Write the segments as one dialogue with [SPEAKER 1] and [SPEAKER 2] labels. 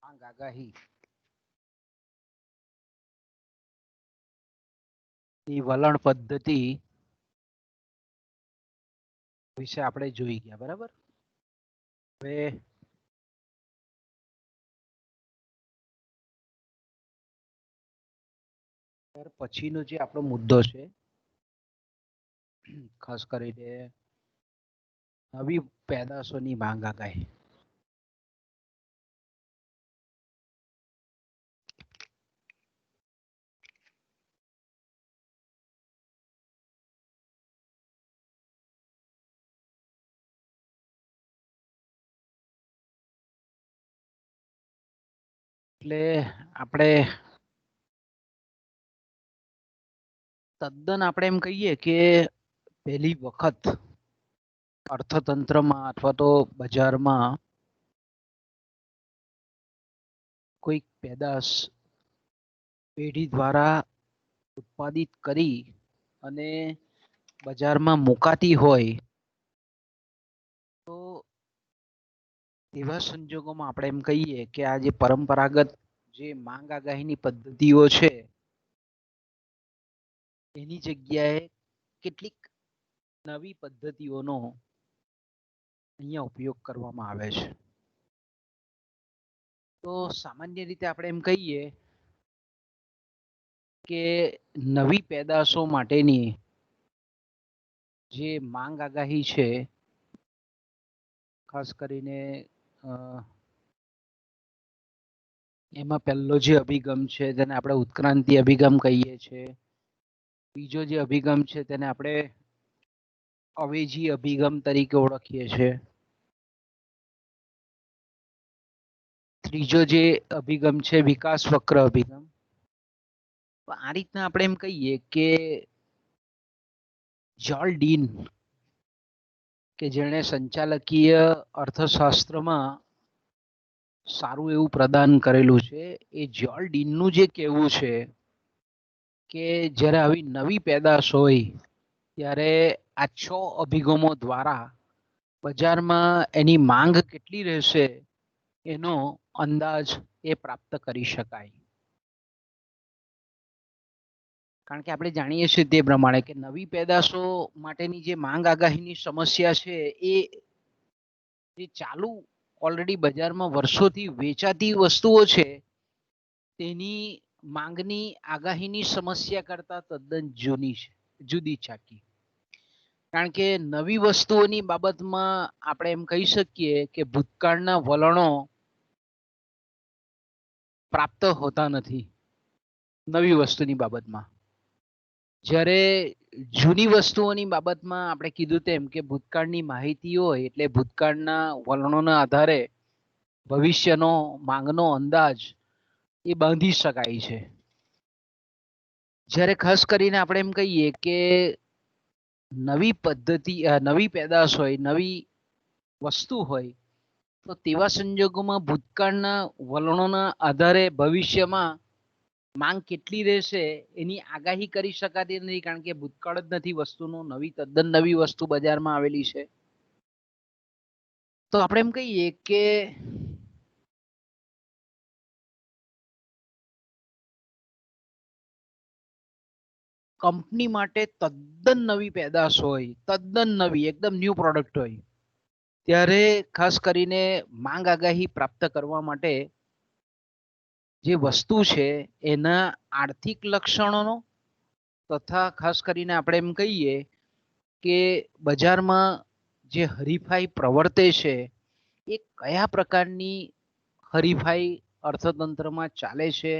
[SPEAKER 1] માંગ આગાહી ની વલણ પદ્ધતિ વિશે આપણે જોઈ ગયા. બરાબર. હવે પછીનો જે આપણો મુદ્દો છે, ખાસ કરીને નવી પેદાશોની માંગ આગાહી. એટલે આપણે તદ્દન આપણે એમ કહીએ કે પહેલી વખત અર્થતંત્રમાં અથવા તો બજારમાં કોઈક પેદાશ પેઢી દ્વારા ઉત્પાદિત કરી અને બજારમાં મુકાતી હોય તો એવા સંજોગોમાં આપણે એમ કહીએ કે આ જે પરંપરાગત જે માંગ આગાહીની પદ્ધતિઓ છે એની જગ્યાએ કેટલીક નવી પદ્ધતિઓનો અહીંયા ઉપયોગ કરવામાં આવે છે. તો સામાન્ય રીતે આપણે એમ કહીએ કે નવી પેદાશો માટેની જે માંગ આગાહી છે, ખાસ કરીને એમાં પહેલો જે અભિગમ છે તેને આપણે ઉત્ક્રાંતિ અભિગમ કહીએ છીએ. બીજો જે અભિગમ છે તેને આપણે અવેજી અભિગમ તરીકે ઓળખીએ છીએ. ત્રીજો જે અભિગમ છે વિકાસ વક્ર અભિગમ. આ રીતના આપણે એમ કહીએ કે જોલ ડીન કે જેણે સંચાલકીય અર્થશાસ્ત્રમાં સારું એવું પ્રદાન કરેલું છે, એ જોલ ડીનનું જે કહેવું છે કે જ્યારે આવી નવી પેદાશ હોય ત્યારે આ 6 અભિગમો દ્વારા બજારમાં એની માંગ કેટલી રહેશે એનો અંદાજ એ પ્રાપ્ત કરી શકાય. કારણ કે આપણે જાણીએ છીએ તે પ્રમાણે કે નવી પેદાશો માટેની જે માંગ આગાહીની સમસ્યા છે એ જે ચાલુ ઓલરેડી બજારમાં વર્ષોથી વેચાતી વસ્તુઓ છે તેની માંગની આગાહીની સમસ્યા કરતા તદ્દન જુદી ચાકી. કારણ કે નવી વસ્તુઓની બાબતમાં આપણે એમ કહી શકીએ કે ભૂતકાળના વલણો પ્રાપ્ત હોતા નથી નવી વસ્તુની બાબતમાં. જ્યારે જૂની વસ્તુઓની બાબતમાં આપણે કીધું તેમ કે ભૂતકાળની માહિતી હોય એટલે ભૂતકાળના વલણોના આધારે ભવિષ્યનો માંગનો અંદાજ એ બાંધી શકાય છે. જ્યારે ખાસ કરીને આપણે એમ કહીએ કે નવી પદ્ધતિ, નવી પેદાશ હોય, નવી વસ્તુ હોય તો તેવા સંજોગોમાં ભૂતકાળના વલણોના આધારે ભવિષ્યમાં માંગ કેટલી રહેશે એની આગાહી કરી શકાતી નથી, કારણ કે ભૂતકાળ જ નથી વસ્તુનો, તદ્દન નવી વસ્તુ બજારમાં આવેલી છે. તો આપણે એમ કહીએ કે કંપની માટે તદ્દન નવી પેદાશ હોય, તદ્દન નવી, એકદમ ન્યૂ પ્રોડક્ટ હોય, ત્યારે ખાસ કરીને માંગ આગાહી પ્રાપ્ત કરવા માટે જે વસ્તુ છે એના આર્થિક લક્ષણોનો તથા ખાસ કરીને આપણે એમ કહીએ કે બજારમાં જે હરીફાઈ પ્રવર્તે છે એ કયા પ્રકારની હરીફાઈ અર્થતંત્રમાં ચાલે છે,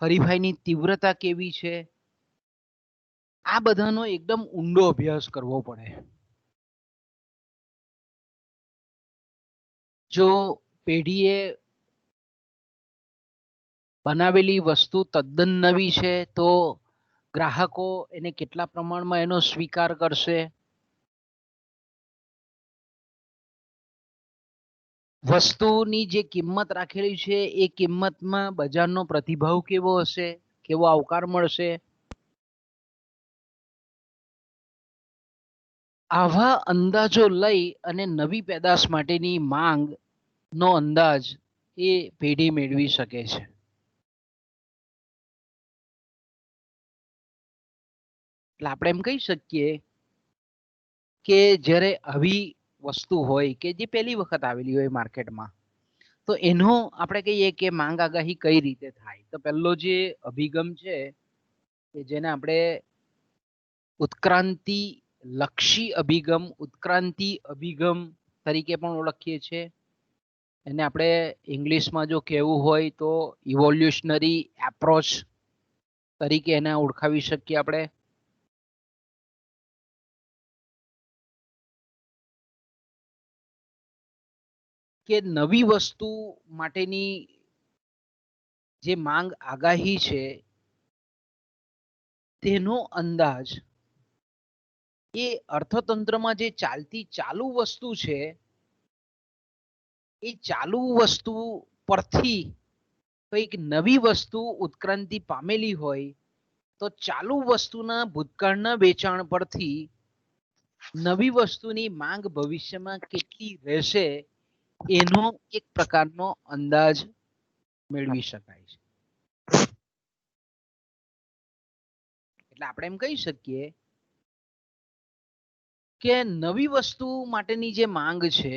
[SPEAKER 1] હરીફાઈની તીવ્રતા કેવી છે, આ બધાનો એકદમ ઊંડો અભ્યાસ કરવો પડે. જો પેઢીએ બનાવેલી વસ્તુ તદ્દન નવી છે તો ગ્રાહકો એને કેટલા પ્રમાણમાં એનો સ્વીકાર કરશે, વસ્તુની જે કિંમત રાખેલી છે એ કિંમતમાં બજારનો પ્રતિભાવ કેવો હશે, કેવો આવકાર મળશે, આવા અંદાજો લઈ અને નવી પેદાશ માટેની માંગ નો અંદાજ એ પેઢી મેળવી શકે છે. એટલે આપણે એમ કહી શકીએ કે જ્યારે આવી વસ્તુ હોય કે જે પહેલી વખત આવેલી હોય માર્કેટમાં, તો એનો આપણે કહીએ કે માંગ આગાહી કઈ રીતે થાય. તો પહેલો જે અભિગમ છે કે જેને આપણે ઉત્ક્રાંતિ લક્ષી અભિગમ, ઉત્ક્રાંતિ અભિગમ તરીકે પણ ઓળખીએ છીએ. એને આપણે ઇંગ્લિશમાં જો કહેવું હોય તો ઇવોલ્યુશનરી એપ્રોચ તરીકે એને ઓળખાવી શકીએ આપણે. કે નવી વસ્તુ માટેની જે માંગ આગાહી છે તેનો અંદાજ એ અર્થતંત્રમાં જે ચાલતી ચાલુ વસ્તુ છે એ ચાલુ વસ્તુ પરથી કંઈક નવી વસ્તુ ઉત્ક્રાંતિ પામેલી હોય તો ચાલુ વસ્તુના ભૂતકાળના વેચાણ પરથી નવી વસ્તુની માંગ ભવિષ્યમાં કેટલી રહેશે એનો એક પ્રકારનો અંદાજ મેળવી શકાય છે. એટલે આપણે એમ કહી શકીએ કે નવી વસ્તુ માટેની જે માંગ છે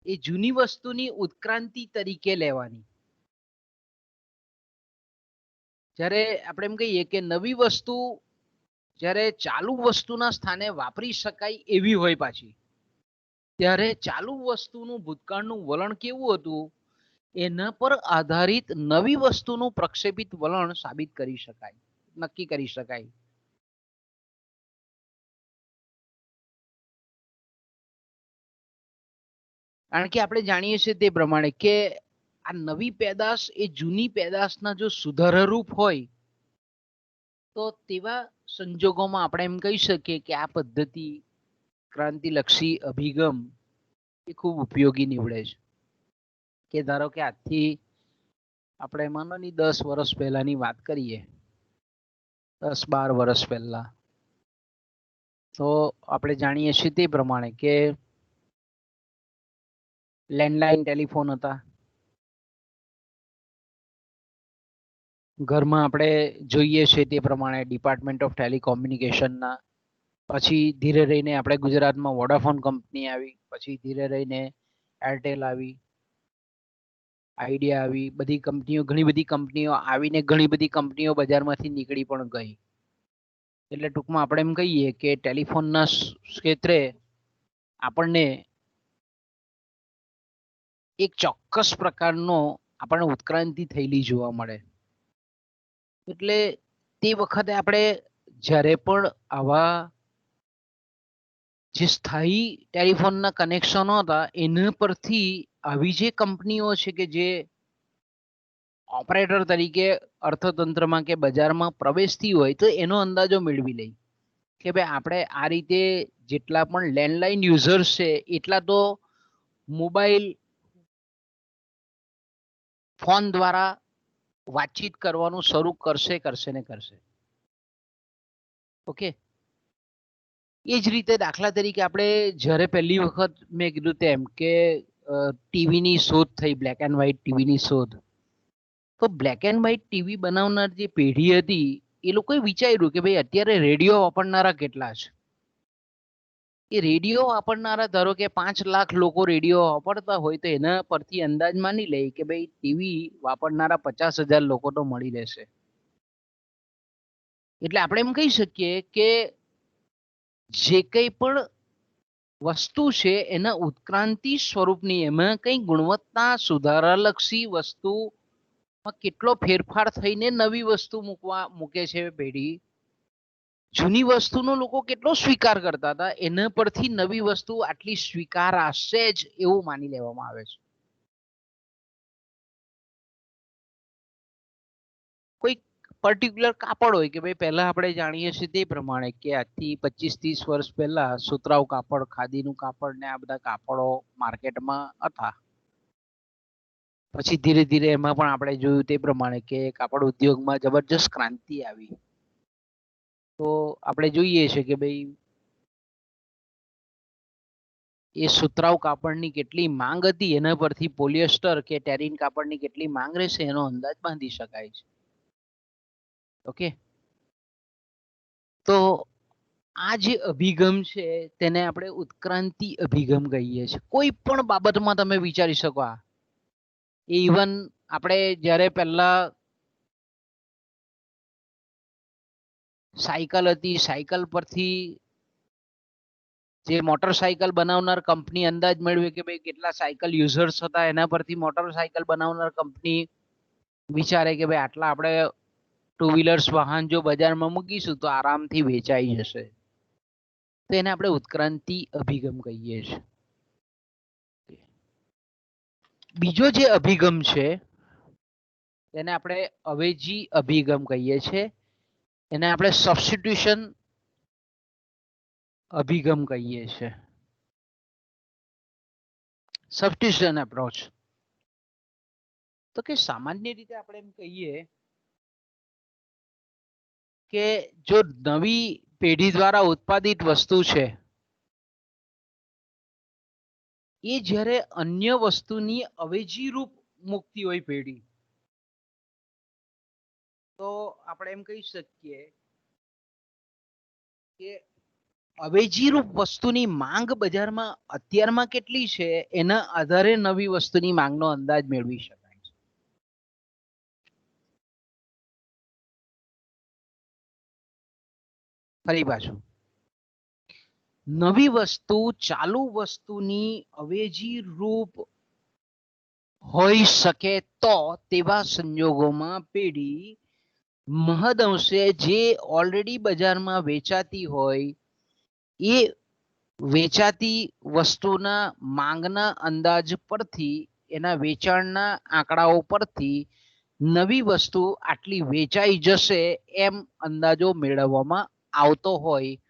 [SPEAKER 1] એ જૂની વસ્તુની ઉત્ક્રાંતિ તરીકે લેવાની. જ્યારે આપણે એમ કહીએ કે નવી વસ્તુ જ્યારે ચાલુ વસ્તુના સ્થાને વાપરી શકાય એવી હોય પાછી, ત્યારે ચાલુ વસ્તુનું ભૂતકાળનું વલણ કેવું હતું એના પર આધારિત નવી વસ્તુનું પ્રક્ષેપિત વલણ સાબિત કરી શકાય, નક્કી કરી શકાય. કારણ કે આપણે જાણીએ છીએ તે પ્રમાણે કે આ નવી પેદાશ એ જૂની પેદાશના જો સુધારારૂપ હોય તો તેવા સંજોગોમાં આપણે એમ કહી શકીએ કે આ પદ્ધતિ ક્રાંતિલક્ષી અભિગમ એ ખૂબ ઉપયોગી નીવડે છે. કે ધારો કે આજથી આપણે માનો ની 10 વર્ષ પહેલાની વાત કરીએ, 10-12 વર્ષ પહેલા, તો આપણે જાણીએ છીએ તે પ્રમાણે કે લેન્ડલાઇન ટેલિફોન હતા. ઘરમાં આપણે જોઈએ છીએ તે પ્રમાણે ડિપાર્ટમેન્ટ ઓફ ટેલિકોમ્યુનિકેશનના, પછી ધીરે રહીને આપણે ગુજરાતમાં વોડાફોન કંપની આવી, પછી ધીરે રહીને એરટેલ આવી, આઈડિયા આવી, બધી કંપનીઓ, ઘણી બધી કંપનીઓ આવીને ઘણી બધી કંપનીઓ બજારમાંથી નીકળી પણ ગઈ. એટલે ટૂંકમાં આપણે એમ કહીએ કે ટેલિફોનના ક્ષેત્રે આપણને એક ચોક્કસ પ્રકારનો આપણને ઉત્ક્રાંતિ થયેલી જોવા મળે. એટલે તે વખતે આપણે જ્યારે પણ આવા જે સ્થાયી ટેલિફોનના કનેક્શનો હતા એના પરથી આવી જે કંપનીઓ છે કે જે ઓપરેટર તરીકે અર્થતંત્રમાં કે બજારમાં પ્રવેશતી હોય તો એનો અંદાજો મેળવી લઈ કે ભાઈ આપણે આ રીતે જેટલા પણ લેન્ડલાઇન યુઝર્સ છે એટલા તો મોબાઈલ ફોન દ્વારા વાતચીત કરવાનું શરૂ કરશે ને કરશે. ઓકે, એ જ રીતે દાખલા તરીકે આપણે જ્યારે પહેલી વખત મેં કીધું તેમ કે ટીવીની શોધ થઈ, બ્લેક એન્ડ વ્હાઇટ ટીવીની શોધ, તો બ્લેક એન્ડ વ્હાઇટ ટીવી બનાવનાર જે પેઢી હતી એ લોકોએ વિચાર્યું કે ભાઈ અત્યારે રેડિયો વાપરનારા કેટલા છે. એ રેડિયો વાપરનારા ધારો કે 5 લાખ લોકો રેડિયો વાપરતા હોય તો એના પરથી અંદાજ માની લે કે ભાઈ ટીવી વાપરનારા 50,000 લોકો તો મળી રહેશે. એટલે આપણે એમ કહી શકીએ કે જે કંઈ પણ વસ્તુ છે એના ઉત્ક્રાંતિ સ્વરૂપની, એમાં કઈ ગુણવત્તા સુધારાલક્ષી વસ્તુમાં કેટલો ફેરફાર થઈને નવી વસ્તુ મૂકે છે પેઢી, જૂની વસ્તુનો લોકો કેટલો સ્વીકાર કરતા હતા એના પરથી નવી વસ્તુ આટલી સ્વીકારાશે જ એવું માની લેવામાં આવે છે. કોઈ પર્ટિક્યુલર કાપડ હોય કે ભાઈ પહેલા આપણે જાણીએ છીએ તે પ્રમાણે કે આજથી 25-30 વર્ષ પહેલા સુતરાઉ કાપડ, ખાદીનું કાપડ ને આ બધા કાપડો માર્કેટમાં હતા. પછી ધીરે ધીરે એમાં પણ આપણે જોયું તે પ્રમાણે કે કાપડ ઉદ્યોગમાં જબરજસ્ત ક્રાંતિ આવી. તો આપણે જોઈએ છે કે ભાઈ એ સુતરાઉ કાપડની કેટલી માંગ હતી એના પરથી પોલિએસ્ટર કે ટેરીન કાપડની કેટલી માંગ રહેશે એનો અંદાજ બાંધી શકાય છે. ઓકે, તો આ જે અભિગમ છે તેને આપણે ઉત્ક્રાંતિ અભિગમ કહીએ છીએ. કોઈ પણ બાબતમાં તમે વિચારી શકો. આ ઇવન આપણે જ્યારે પહેલા સાયકલ હતી, સાયકલ પરથી જે મોટરસાયકલ બનાવનાર કંપની અંદાજ મેળવે કે ભાઈ કેટલા સાયકલ યુઝર્સ હતા, એના પરથી મોટરસાયકલ બનાવનાર કંપની વિચારે કે ભાઈ આટલા આપણે ટુ વ્હીલર્સ વાહન જો બજારમાં મૂકીશું તો આરામથી વેચાઈ જશે. તો એને આપણે ઉત્ક્રાંતિ અભિગમ કહીએ છીએ. બીજો જે અભિગમ છે તેને આપણે અવેજી અભિગમ કહીએ છીએ. એને આપણે સબસ્ટિટ્યુશન અભિગમ કહીએ છીએ. Substitution approach. તો કે સામાન્ય રીતે આપણે એમ કહીએ કે જો નવી પેઢી દ્વારા ઉત્પાદિત વસ્તુ છે એ જ્યારે અન્ય વસ્તુની અવેજી રૂપ મૂકતી હોય પેઢી, તો આપણે એમ કહી શકીએ કે અવેજી રૂપ વસ્તુની માંગ બજારમાં અત્યારમાં કેટલી છે એના આધારે નવી વસ્તુની માંગનો અંદાજ મેળવી શકાય છે. ફરી પાછું, નવી વસ્તુ ચાલુ વસ્તુની અવેજી રૂપ હોઈ શકે તો તેવા સંજોગોમાં પેઢી મહદઅંશે જે ઓલરેડી બજારમાં વેચાતી હોય એ વેચાતી વસ્તુના માંગના અંદાજ પરથી, એના વેચાણના આંકડાઓ પરથી નવી વસ્તુ આટલી વેચાઈ જશે એમ અંદાજો મેળવવામાં આવતો હોય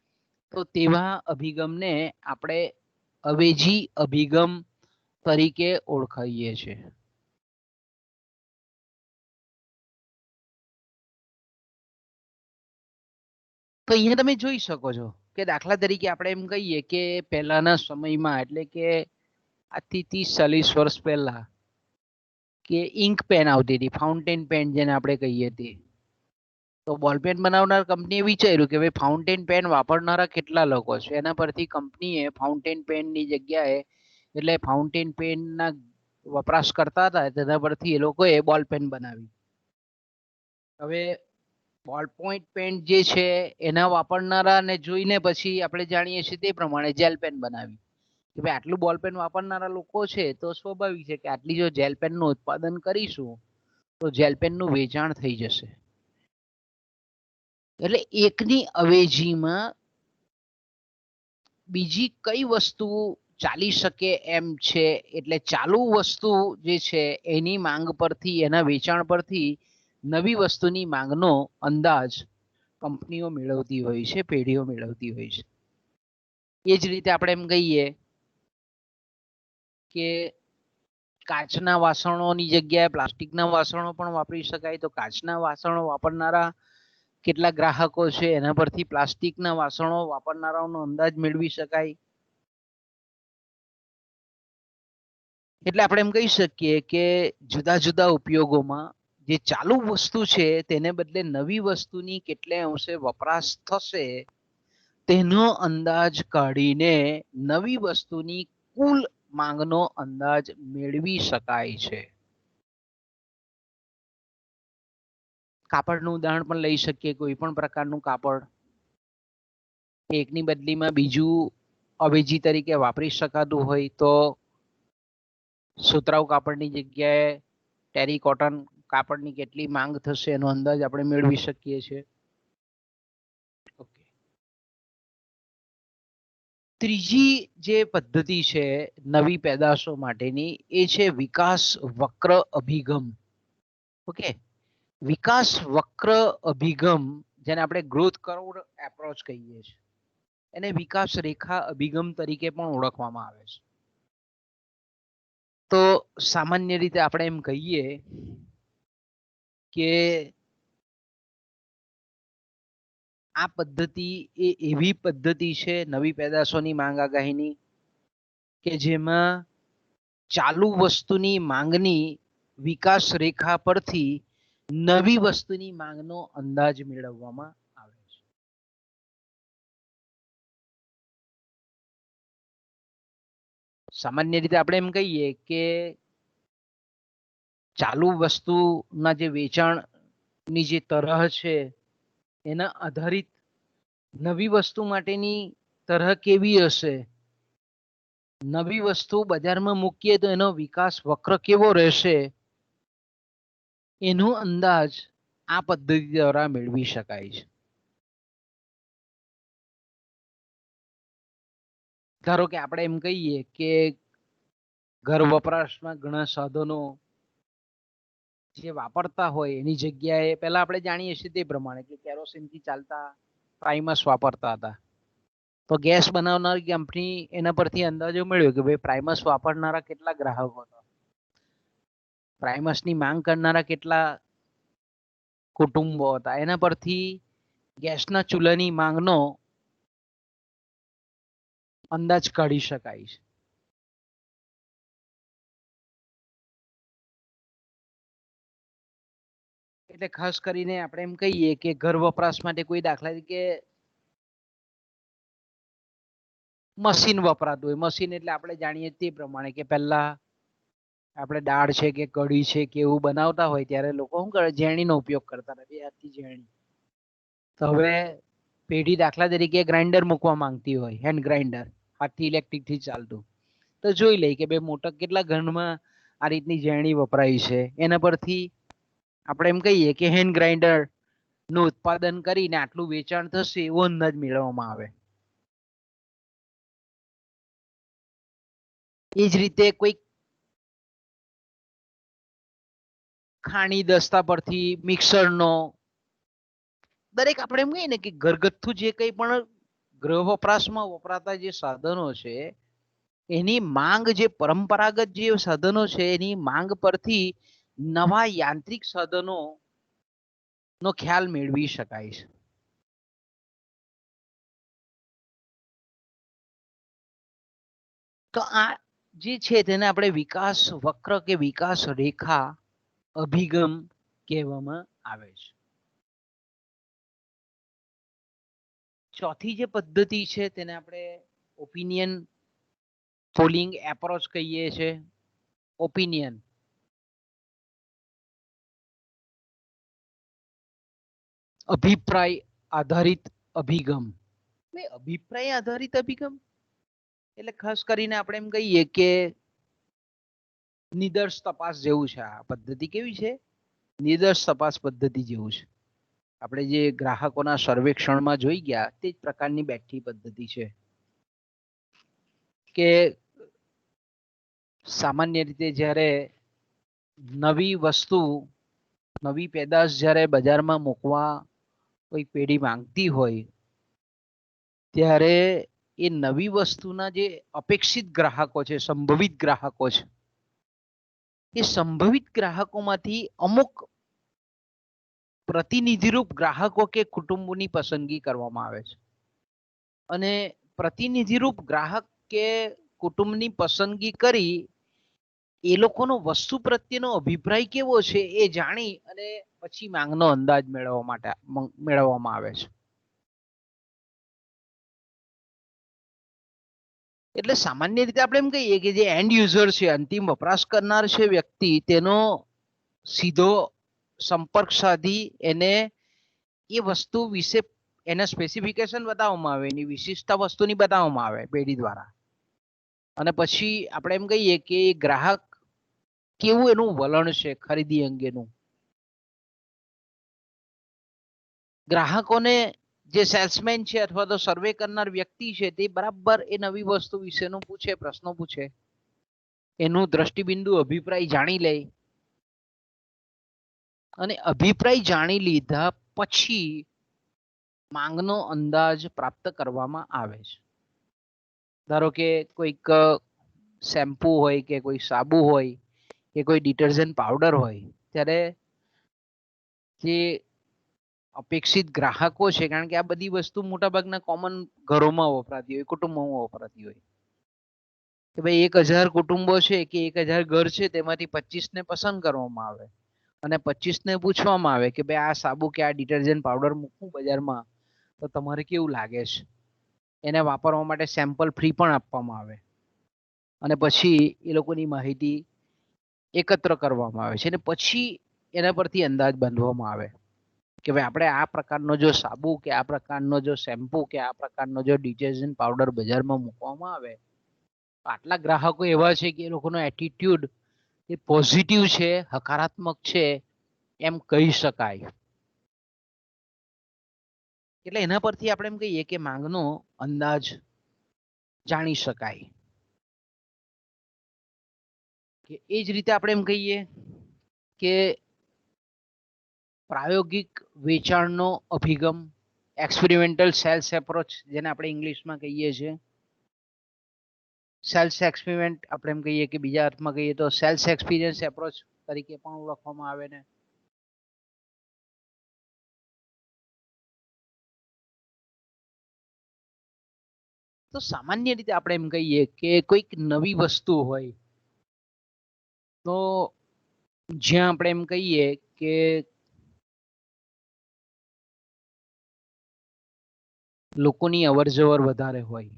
[SPEAKER 1] તો તેવા અભિગમને આપણે અવેજી અભિગમ તરીકે ઓળખાઈએ છીએ. તો અહીંયા તમે જોઈ શકો છો કે દાખલા તરીકે આપણે એમ કહીએ કે પહેલાના સમયમાં, એટલે કે આજથી 30-40 વર્ષ પહેલા, કે ઇન્ક પેન આવતી હતી, ફાઉન્ટેન પેન જેને આપણે કહીએ તે. તો બોલપેન બનાવનાર કંપનીએ વિચાર્યું કે ભાઈ ફાઉન્ટેન પેન વાપરનારા કેટલા લોકો છે, એના પરથી કંપનીએ ફાઉન્ટેન પેનની જગ્યાએ, એટલે ફાઉન્ટેન પેનના વપરાશ કરતા હતા તેના પરથી એ લોકોએ બોલ પેન બનાવી. હવે બોલ પોઈન્ટ પેન જે છે એના વાપરનારાને જોઈને પછી આપણે જાણીએ છીએ તે પ્રમાણે જેલ પેન બનાવી કે ભાઈ આટલું બોલ પેન વાપરનારા લોકો છે તો સ્વાભાવિક છે કે આટલી જો જેલ પેનનું ઉત્પાદન કરીશું તો જેલ પેનનું વેચાણ થઈ જશે. એટલે એકની અવેજીમાં બીજી કઈ વસ્તુ ચાલી શકે એમ છે, એટલે ચાલુ વસ્તુ જે છે એની માંગ પરથી, એના વેચાણ પરથી નવી વસ્તુની માંગનો અંદાજ કંપનીઓ મેળવતી હોય છે, પેઢીઓ મેળવતી હોય છે. એ જ રીતે આપણે એમ કહીએ કે કાચના વાસણોની જગ્યાએ પ્લાસ્ટિકના વાસણો પણ વાપરી શકાય. તો કાચના વાસણો વાપરનારા કેટલા ગ્રાહકો છે એના પરથી પ્લાસ્ટિકના વાસણો વાપરનારાઓનો અંદાજ મેળવી શકાય. એટલે આપણે એમ કહી શકીએ કે જુદા જુદા ઉપયોગોમાં જે ચાલુ વસ્તુ છે તેને બદલે નવી વસ્તુની કેટલે અંશે વપરાશ થશે તેનો અંદાજ કાઢીને નવી વસ્તુની કુલ માંગનો અંદાજ મેળવી શકાય છે. કાપડનું ઉદાહરણ પણ લઈ શકીએ. કોઈ પણ પ્રકારનું કાપડ એકની બદલીમાં બીજું અવેજી તરીકે વાપરી શકાતું હોય તો સુતરાઉ કાપડની જગ્યાએ ટેરી કોટન કાપડની કેટલી માંગ થશે એનો અંદાજ આપણે મેળવી શકીએ છીએ. ત્રીજી જે પદ્ધતિ છે નવી પેદાશો માટેની એ છે વિકાસ વક્ર અભિગમ. ઓકે, વિકાસ વક્ર અભિગમ જેને આપણે ગ્રોથ કર્વ એપ્રોચ કહીએ છીએ, એને વિકાસ રેખા અભિગમ તરીકે પણ ઓળખવામાં આવે છે. તો સામાન્ય રીતે આપણે એમ કહીએ કે આ પદ્ધતિ એ એવી પદ્ધતિ છે નવી પેદાશોની માંગ આગાહીની કે જેમાં ચાલુ વસ્તુની માંગની વિકાસ રેખા પરથી નવી વસ્તુની માંગનો અંદાજ મેળવવામાં આવે છે. સામાન્ય રીતે આપણે એમ કહીએ કે ચાલુ વસ્તુના જે વેચાણની જે તરહ છે એના આધારિત નવી વસ્તુ માટેની તરહ કેવી હશે, નવી વસ્તુ બજારમાં મૂકીએ તો એનો વિકાસ વક્ર કેવો રહેશે, એનો અંદાજ આ પદ્ધતિ દ્વારા મેળવી શકાય છે. ધારો કે આપણે એમ કહીએ કે ઘર વપરાશમાં ઘણા સાધનો જે વાપરતા હોય એની જગ્યાએ પહેલા આપણે જાણીએ છીએ તે પ્રમાણે કે કેરોસીનથી ચાલતા પ્રાઇમસ વાપરતા હતા, તો ગેસ બનાવનારી કંપની એના પરથી અંદાજો મેળવ્યો કે ભાઈ પ્રાઇમસ વાપરનારા કેટલા ગ્રાહકો હતા, પ્રાઇમસની માંગ કરનારા કેટલા કુટુંબો હતા, એના પરથી ગેસના ચૂલાની માંગનો અંદાજ કાઢી શકાય છે. એટલે ખાસ કરીને આપણે એમ કહીએ કે ઘર વપરાશ માટે કોઈ દાખલા તરીકે મશીન વપરાતું હોય, મશીન એટલે આપણે જાણીએ તે પ્રમાણે કે પહેલા આપણે દાળ છે કે કઢી છે કે એવું બનાવતા હોય ત્યારે લોકો શું કરે, ઝેણીનો ઉપયોગ કરતા હતા, બે હાથની ઝેણી. તો હવે પેઢી દાખલા તરીકે ગ્રાઇન્ડર મૂકવા માંગતી હોય, હેન્ડ ગ્રાઇન્ડર, હાથથી ઇલેક્ટ્રિક થી ચાલતું, તો જોઈ લે કે ભાઈ મોટા કેટલા ઘરમાં આ રીતની ઝેણી વપરાય છે, એના પરથી આપણે એમ કહીએ કે હેન્ડ ગ્રાઇન્ડર નું ઉત્પાદન કરીને આટલું વેચાણ થશે એવો અંદાજ મેળવવામાં આવે. એ જ રીતે કોઈ ખાણી દસ્તા પરથી મિક્સરનો, દરેક આપણે એમ કહીએ ને કે ઘરગથ્થુ જે કંઈ પણ ગૃહ વપરાશમાં વપરાતા જે સાધનો છે એની માંગ, જે પરંપરાગત જે સાધનો છે એની માંગ પરથી નવા યાંત્રિક સાધનો નો ખ્યાલ મેળવી શકાય છે. તો આ જે છે તેને આપણે વિકાસ વક્ર કે વિકાસ રેખા અભિગમ કહેવામાં આવે છે. ચોથી જે પદ્ધતિ છે તેને આપણે ઓપિનિયન પોલિંગ એપ્રોચ કહીએ છીએ. ઓપિનિયન અભિપ્રાય આધારિત અભિગમ. અભિપ્રાય આધારિત અભિગમ એટલે ખાસ કરીને આપણે એમ કહીએ કે નિદર્શ તપાસ જેવું છે. આ પદ્ધતિ કેવી છે? નિદર્શ તપાસ પદ્ધતિ જેવું છે. આપણે જે ગ્રાહકોના સર્વેક્ષણમાં જોઈ ગયા તે જ પ્રકારની બેઠી પદ્ધતિ છે કે સામાન્ય રીતે જ્યારે નવી વસ્તુ, નવી પેદાશ જ્યારે બજારમાં મૂકવા કોઈ પેઢી માંગતી હોય ત્યારે એ નવી વસ્તુના જે અપેક્ષિત ગ્રાહકો છે, સંભવિત ગ્રાહકો છે, એ સંભવિત ગ્રાહકોમાંથી અમુક પ્રતિનિધિરૂપ ગ્રાહકો કે કુટુંબોની પસંદગી કરવામાં આવે છે. અને પ્રતિનિધિરૂપ ગ્રાહક કે કુટુંબની પસંદગી કરી એ લોકોનો વસ્તુ પ્રત્યેનો અભિપ્રાય કેવો છે એ જાણી અને પછી માંગનો અંદાજ મેળવવામાં આવે છે. એટલે સામાન્ય રીતે આપણે એમ કહીએ કે જે એન્ડ યુઝર છે, અંતિમ વપરાશ કરનાર છે વ્યક્તિ, તેનો સીધો સંપર્ક સાધી એને એ વસ્તુ વિશે એના સ્પેસિફિકેશન બતાવવામાં આવે, એની વિશિષ્ટતા વસ્તુની બતાવવામાં આવે પેઢી દ્વારા. અને પછી આપણે એમ કહીએ કે ગ્રાહક કેવું એનું વલણ છે ખરીદી અંગેનું. ગ્રાહકોને જે સેલ્સમેન છે અથવા તો સર્વે કરનાર વ્યક્તિ છે તે બરાબર એ નવી વસ્તુ વિશેનું પૂછે, પ્રશ્નો પૂછે, એનું દ્રષ્ટિબિંદુ અભિપ્રાય જાણી લે અને અભિપ્રાય જાણી લીધા પછી માંગનો અંદાજ પ્રાપ્ત કરવામાં આવે છે. ધારો કે કોઈક શેમ્પુ હોય કે કોઈ સાબુ હોય કે કોઈ ડિટર્જન્ટ પાવડર હોય ત્યારે જે અપેક્ષિત ગ્રાહકો છે, કારણ કે આ બધી વસ્તુ મોટાભાગના કોમન ઘરોમાં વપરાતી હોય, કુટુંબોમાં વપરાતી હોય, કે ભાઈ 1000 કુટુંબો છે કે 1000 ઘર છે, તેમાંથી 25 ને પસંદ કરવામાં આવે અને 25 ને પૂછવામાં આવે કે ભાઈ આ સાબુ કે આ ડિટર્જન્ટ પાવડર મૂકું બજારમાં તો તમારે કેવું લાગે છે. એને વાપરવા માટે સેમ્પલ ફ્રી પણ આપવામાં આવે અને પછી એ લોકોની માહિતી એકત્ર કરવામાં આવે છે અને પછી એના પરથી અંદાજ બાંધવામાં આવે કે ભાઈ આપણે આ પ્રકારનો જો સાબુ કે આ પ્રકારનો જો શેમ્પુ કે આ પ્રકારનો જો ડિટર્જન્ટ પાવડર બજારમાં મૂકવામાં આવે, આટલા ગ્રાહકો એવા છે કે એ લોકોનો એટીટ્યુડ એ પોઝિટિવ છે, હકારાત્મક છે એમ કહી શકાય. એટલે એના પરથી આપણે એમ કહીએ કે માંગનો અંદાજ જાણી શકાય. કે એ જ રીતે આપણે એમ કહીએ કે પ્રાયોગિક વેચાણનો અભિગમ, એક્સપેરિમેન્ટલ સેલ્સ એપ્રોચ જેને આપણે ઇંગ્લિશમાં કહીએ છીએ. સેલ્સ એક્સપેરિમેન્ટ આપણે એમ કહીએ કે બીજા અર્થમાં કહીએ તો સેલ્સ એક્સપિરિયન્સ એપ્રોચ તરીકે પણ ઓળખવામાં આવે ને. તો સામાન્ય રીતે આપણે એમ કહીએ કે કોઈક નવી વસ્તુ હોય તો જ્યાં આપણે એમ કહીએ કે લોકોની અવરજવર વધારે હોય,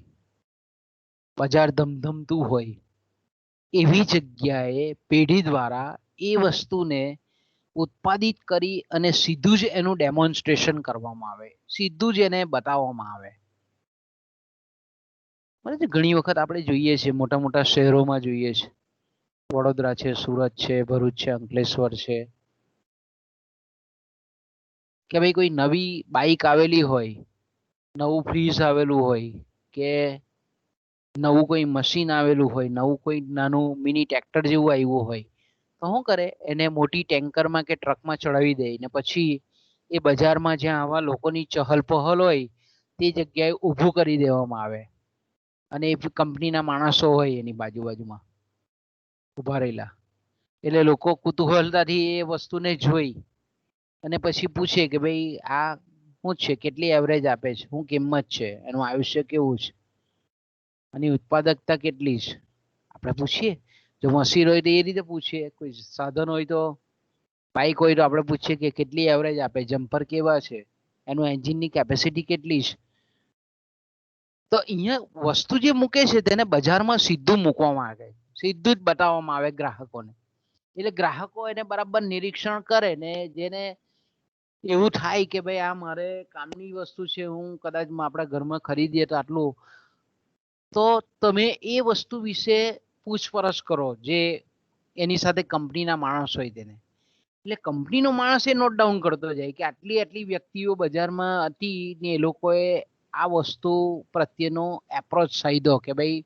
[SPEAKER 1] બજાર ધમધમતું હોય, એવી જગ્યાએ પેઢી દ્વારા એ વસ્તુને ઉત્પાદિત કરી અને સીધું જ એનું ડેમોન્સ્ટ્રેશન કરવામાં આવે, સીધું જ એને બતાવવામાં આવે. ઘણી વખત આપણે જોઈએ છીએ, મોટા મોટા શહેરોમાં જોઈએ છે, વડોદરા છે, સુરત છે, ભરૂચ છે, અંકલેશ્વર છે, કે ભાઈ કોઈ નવી બાઈક આવેલી હોય, નવું ફ્રીજ આવેલું હોય કે નવું કોઈ મશીન આવેલું હોય, નવું કોઈ નાનું મિની ટ્રેક્ટર જેવું આવ્યું હોય તો શું કરે, એને મોટી ટેન્કરમાં કે ટ્રકમાં ચડાવી દે ને પછી એ બજારમાં જ્યાં આવા લોકોની ચહલ પહલ હોય તે જગ્યાએ ઊભું કરી દેવામાં આવે અને એ કંપનીના માણસો હોય એની બાજુબાજુમાં ઉભા રહેલા, એટલે લોકો કુતૂહલતાથી એ વસ્તુને જોઈ અને પછી પૂછે કે ભાઈ આ શું છે, કેટલી એવરેજ આપે છે, શું કિંમત છે, એનું આયુષ્ય કેવું છે, અને ઉત્પાદકતા કેટલી છે. આપણે પૂછીએ, જો મશીન હોય તો એ રીતે પૂછીએ, કોઈ સાધન હોય તો બાઈક હોય તો આપણે પૂછીએ કે કેટલી એવરેજ આપે, જમ્પર કેવા છે, એનું એન્જિનની કેપેસિટી કેટલી છે. તો અહીંયા વસ્તુ જે મૂકે છે તેને બજારમાં સીધું મૂકવામાં આવે, સીધું જ બતાવવામાં આવે ગ્રાહકોને. એટલે ગ્રાહકો એને બરાબર નિરીક્ષણ કરે ને જેને એવું થાય કે ભાઈ આ મારે કામની વસ્તુ છે, હું કદાચ આપણા ઘરમાં ખરીદીએ તો આટલું, તો તમે એ વસ્તુ વિશે પૂછપરછ કરો જે એની સાથે કંપનીના માણસ હોય તેને. એટલે કંપનીનો માણસ એ નોટ ડાઉન કરતો જાય કે આટલી આટલી વ્યક્તિઓ બજારમાં હતી ને એ લોકોએ આ વસ્તુ પ્રત્યેનો એપ્રોચ સાધ્યો કે ભાઈ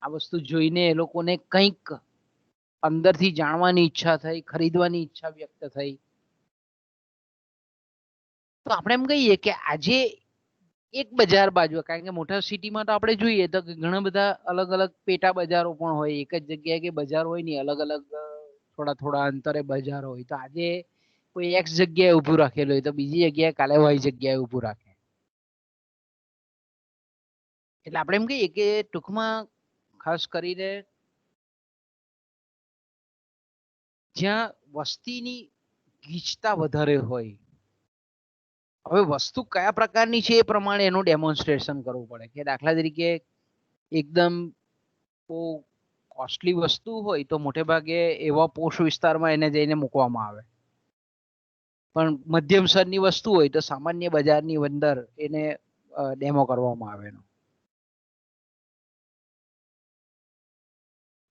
[SPEAKER 1] આ વસ્તુ જોઈને એ લોકોને કંઈક અંદરથી જાણવાની ઈચ્છા થઈ, ખરીદવાની ઈચ્છા વ્યક્ત થઈ. તો આપણે એમ કહીએ કે આજે એક બજાર બાજુ, કારણ કે મોટા સિટીમાં તો આપણે જોઈએ તો ઘણા બધા અલગ અલગ પેટા બજારો પણ હોય, એક જ જગ્યાએ કે બજાર હોય ને અલગ અલગ થોડા થોડા અંતરે બજાર હોય. તો આજે કોઈ એક્સ જગ્યાએ ઉભું રાખેલું હોય તો બીજી જગ્યાએ કાલે વાય જગ્યાએ ઉભું રાખે. એટલે આપણે એમ કહીએ કે ટૂંકમાં ખાસ કરીને જ્યાં વસ્તીની ગીચતા વધારે હોય, હવે વસ્તુ કયા પ્રકારની છે એ પ્રમાણે એનું ડેમોન્સ્ટ્રેશન કરવું પડે. કે દાખલા તરીકે એકદમ બહુ કોસ્ટલી વસ્તુ હોય તો મોટે ભાગે એવા પોષ વિસ્તારમાં એને જઈને મૂકવામાં આવે, પણ મધ્યમ સ્તરની વસ્તુ હોય તો સામાન્ય બજારની અંદર એને ડેમો કરવામાં આવે.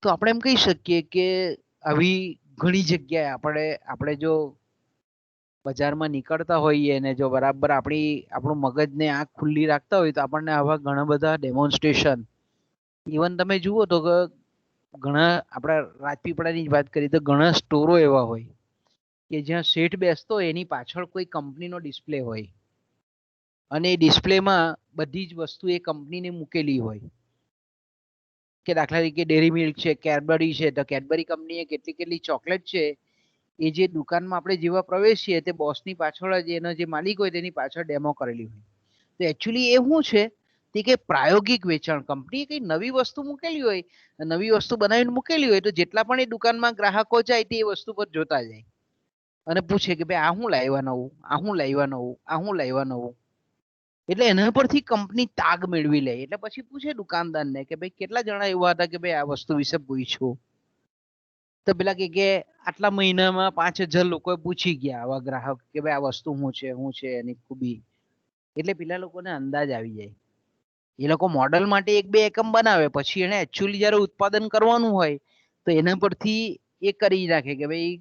[SPEAKER 1] તો આપણે એમ કહી શકીએ કે આવી ઘણી જગ્યાએ આપણે જો બજારમાં નીકળતા હોઈએ ને જો બરાબર આપણું મગજને આંખ ખુલ્લી રાખતા હોય તો આપણને આવા ઘણા બધા ડેમોન્સ્ટ્રેશન, ઇવન તમે જુઓ તો કે ઘણા આપણા રાજપીપળાની જ વાત કરીએ તો ઘણા સ્ટોરો એવા હોય કે જ્યાં શેઠ બેસતો હોય એની પાછળ કોઈ કંપનીનો ડિસ્પ્લે હોય અને એ ડિસ્પ્લેમાં બધી જ વસ્તુ એ કંપનીને મૂકેલી હોય. કે દાખલા તરીકે ડેરી મિલ્ક છે, કેડબરી છે, તો કેડબરી કંપનીએ કેટલી કેટલી ચોકલેટ છે એ જે દુકાનમાં આપણે જેવા પ્રવેશીએ તે બોસની પાછળ જ એનો જે માલિક હોય તેની પાછળ ડેમો કરેલી હોય. તો એકચ્યુઅલી એ શું છે, તે કે પ્રાયોગિક વેચાણ. કંપનીએ કઈ નવી વસ્તુ મૂકેલી હોય, નવી વસ્તુ બનાવીને મૂકેલી હોય, તો જેટલા પણ એ દુકાનમાં ગ્રાહકો જાય તે એ વસ્તુ પર જોતા જાય અને પૂછે કે ભાઈ આ શું લાવ્યા નવું, આ શું લાવ્યા નવું, આ શું લાવ્યા નવું. એટલે એના પરથી કંપની તાગ મેળવી લે. એટલે પછી પૂછે દુકાનદારને કે ભાઈ કેટલા જણા એવા હતા કે ભાઈ આ વસ્તુ વિશે પૂછ્યું. તો પેલા કે આટલા મહિનામાં 5000 લોકો પૂછી ગયા આવા ગ્રાહક કે ભાઈ આ વસ્તુ શું છે એની ખૂબી. એટલે પેલા લોકોને અંદાજ આવી જાય. એ લોકો મોડલ માટે 1-2 એકમ બનાવે, પછી એને એકચ્યુઅલી જયારે ઉત્પાદન કરવાનું હોય તો એના પરથી એ કરી રાખે કે ભાઈ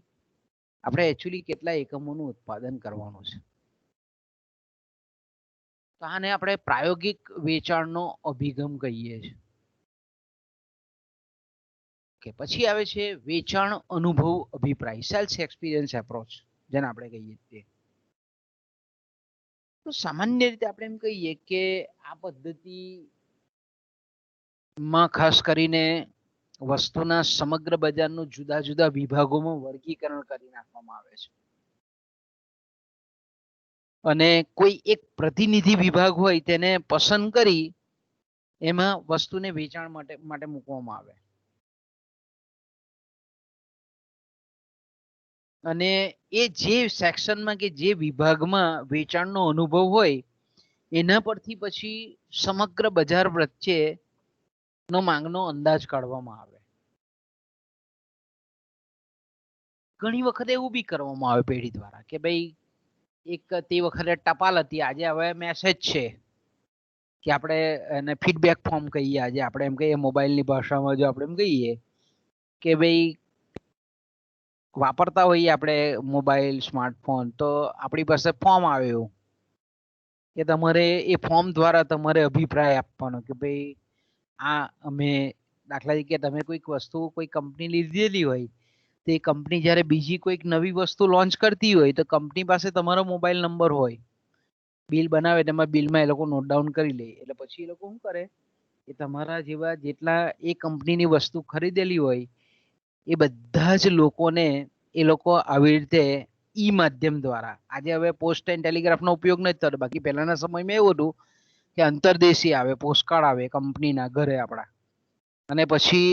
[SPEAKER 1] આપણે એકચ્યુઅલી કેટલા એકમોનું ઉત્પાદન કરવાનું છે. તો આને આપણે પ્રાયોગિક વેચાણનો અભિગમ કહીએ છીએ. કે પછી આવે છે વેચાણ અનુભવ અભિપ્રાય, સેલ્સ એક્સપિરિયન્સ એપ્રોચ, જેને આપણે કહીએ છીએ. તો સામાન્ય રીતે આપણે એમ કહીએ કે આ પદ્ધતિમાં ખાસ કરીને વસ્તુના સમગ્ર બજારનું જુદા જુદા વિભાગોમાં વર્ગીકરણ કરી નાખવામાં આવે છે અને કોઈ એક પ્રતિનિધિ વિભાગ હોય તેને પસંદ કરી એમાં વસ્તુને વેચાણ માટે મૂકવામાં આવે. અને એ જે સેક્શનમાં કે જે વિભાગમાં વેચાણનો અનુભવ હોય એના પરથી પછી સમગ્ર બજાર વચ્ચે નો માંગનો અંદાજ કાઢવામાં આવે. ઘણી વખત એવું બી કરવામાં આવે પેઢી દ્વારા કે ભાઈ એક તે વખતે ટપાલ હતી, આજે હવે મેસેજ છે કે આપણે એને ફીડબેક ફોર્મ કહીએ. આજે આપણે એમ કહીએ મોબાઈલની ભાષામાં, જો આપણે એમ કહીએ કે ભાઈ વાપરતા હોઈએ આપણે મોબાઈલ સ્માર્ટફોન, તો આપણી પાસે ફોર્મ આવ્યું કે તમારે એ ફોર્મ દ્વારા તમારે અભિપ્રાય આપવાનો કે ભાઈ આ અમે દાખલા તરીકે તમે કોઈક વસ્તુ કોઈ કંપની લીધેલી હોય, તે કંપની જ્યારે બીજી કોઈક નવી વસ્તુ લોન્ચ કરતી હોય તો કંપની પાસે તમારો મોબાઈલ નંબર હોય, બિલ બનાવે તેમાં બિલમાં એ લોકો નોટ ડાઉન કરી લે. એટલે પછી એ લોકો શું કરે કે તમારા જેવા જેટલા એ કંપનીની વસ્તુ ખરીદેલી હોય એ બધા જ લોકોને એ લોકો આવી રીતે ઈ માધ્યમ દ્વારા, આજે હવે પોસ્ટ એન્ડ ટેલિગ્રાફનો ઉપયોગ નથી થતો, બાકી પહેલાના સમયમાં એવું હતું કે અંતરદેશી આવે, પોસ્ટકાર્ડ આવે કંપનીના ઘરે આપણા, અને પછી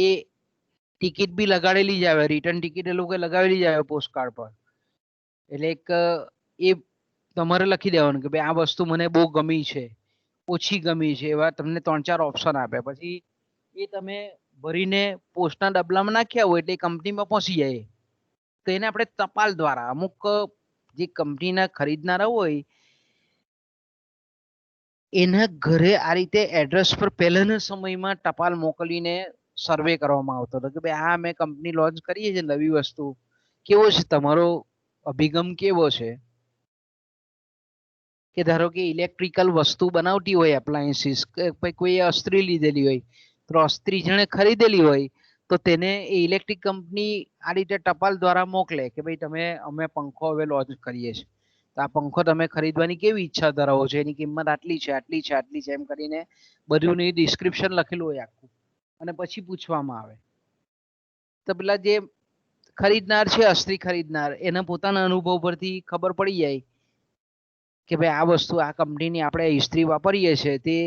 [SPEAKER 1] એ ટિકિટ બી લગાડેલી જ આવે, રિટર્ન ટિકિટ એ લોકો લગાવેલી જ આવે પોસ્ટકાર્ડ પર. એટલે એક એ તમારે લખી દેવાનું કે ભાઈ આ વસ્તુ મને બહુ ગમી છે, ઓછી ગમી છે, એવા તમને 3-4 ઓપ્શન આપે. પછી એ તમે ભરીને પોસ્ટના ડબલામાં નાખ્યા હોય એટલે કંપનીમાં પહોંચી જાય. તો એને આપણે ટપાલ દ્વારા, અમુક જે કંપનીના ખરીદનારા હોય એના ઘરે આ રીતે એડ્રેસ પર પહેલાના સમયમાં ટપાલ મોકલીને સર્વે કરવામાં આવતો હતો કે ભાઈ આ અમે કંપની લોન્ચ કરીએ છીએ નવી વસ્તુ, કેવો છે તમારો અભિગમ, કેવો છે. કે ધારો કે ઇલેક્ટ્રિકલ વસ્તુ બનાવતી હોય એપ્લાયન્સીસ, કોઈ અસ્ત્રી લીધેલી હોય, તો અસ્ત્રી જેણે ખરીદેલી હોય તો તેને એ ઇલેક્ટ્રિક કંપની આ રીતે ટપાલ દ્વારા મોકલે કે ભાઈ તમે અમે પંખો હવે લોન્ચ કરીએ છીએ, તો આ પંખો તમે ખરીદવાની કેવી ઈચ્છા ધરાવો છો, એની કિંમત આટલી છે, આટલી છે, આટલી છે, એમ કરીને બધું ડિસ્ક્રિપ્શન લખેલું હોય આખું. અને પછી પૂછવામાં આવે તો પેલા જે ખરીદનાર છે, અસ્ત્રી ખરીદનાર, એના પોતાના અનુભવ પરથી ખબર પડી જાય કે ભાઈ આ વસ્તુ આ કંપનીની આપણે ઇસ્ત્રી વાપરીએ છીએ તે